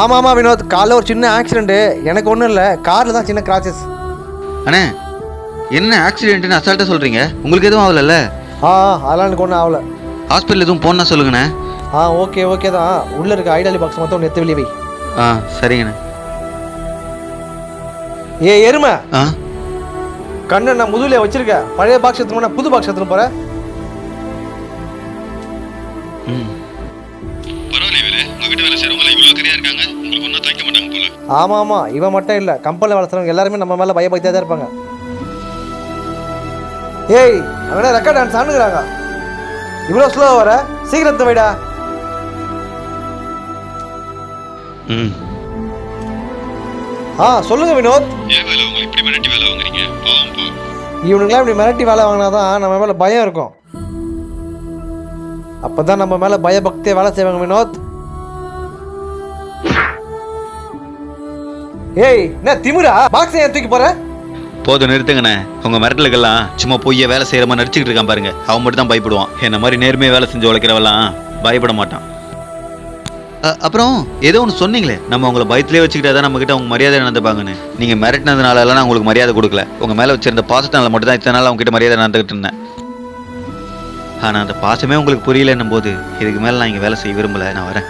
ஆமாம் வினோத், காலைல ஒரு சின்ன ஆக்சிடென்ட்டு. எனக்கு ஒன்றும் இல்லை, காரில் தான் சின்ன கிராச்சஸ். அண்ணே என்ன ஆக்சிடென்ட்னு அசால்ட்டாக சொல்கிறீங்க? உங்களுக்கு எதுவும் ஆகலைல்ல? அதெல்லாம் எனக்கு ஒன்றும் ஆகலை. ஹாஸ்பிட்டல் எதுவும் போனா சொல்லுங்கண்ணே. ஓகே தான். உள்ளே இருக்க ஐடாலி பாக்ஸ் மொத்தம் ஒன்று எடுத்து வெளியே வை. சரிங்கண்ணே. எருமை கண்ணை நான் முதுகுல வச்சிருக்க. பழைய பாக்ஸ் எடுத்துன்னு புது பாக்ஸ் எடுத்துன்னு போகிறேன். ஆமாம், இவன் மட்டும் இல்லை, கம்பெனியில் வேலை செய்றவங்க எல்லாருமே நம்ம மேலே பயபக்தியாக தான் இருப்பாங்க. அங்கே ரெக்கார்ட் டான்ஸ் ஆடுங்கிறாங்க. இவ்வளோ ஸ்லோவாக வர, சீக்கிரத்தை வைடா. சொல்லுங்க வினோத். இவனுங்களாம் இப்படி மிரட்டி வேலை வாங்கினாதான் நம்ம மேலே பயம் இருக்கும். அப்பதான் நம்ம மேலே பயபக்தியை வேலை செய்வாங்க வினோத். என்ன திமிரா? பாக்ஸ் ஏன் தூக்கி போற? போதும் நிறுத்துங்கண்ணே. உங்க மிரட்டலுக்கெல்லாம் சும்மா பொய்ய வேலை செய்யற மாதிரி நடிச்சுக்கிட்டு இருக்கான் பாருங்க. அவன் மட்டும் தான் பயப்படுவான். என்ன மாதிரி நேர்மையை வேலை செஞ்சு உழைக்கிறவெல்லாம் பயப்பட மாட்டான். அப்புறம் ஏதோ ஒன்று சொன்னீங்களே, நம்ம உங்களை பயத்திலே வச்சுக்கிட்டா தான் நம்மகிட்ட அவங்க மரியாதை நடந்துப்பாங்கன்னு. நீங்கள் மிரட்டினதுனால எல்லாம் நான் உங்களுக்கு மரியாதை கொடுக்கல. உங்கள் மேலே வச்சிருந்த பாசத்தினால மட்டும் தான் இத்தனை நாள் அவங்ககிட்ட மரியாதை நடந்துக்கிட்டு இருந்தேன். ஆனால் அந்த பாசமே உங்களுக்கு புரியலன்னும் போது இதுக்கு மேலே நான் இங்கே வேலை செய்ய விரும்பலை. நான் வரேன்.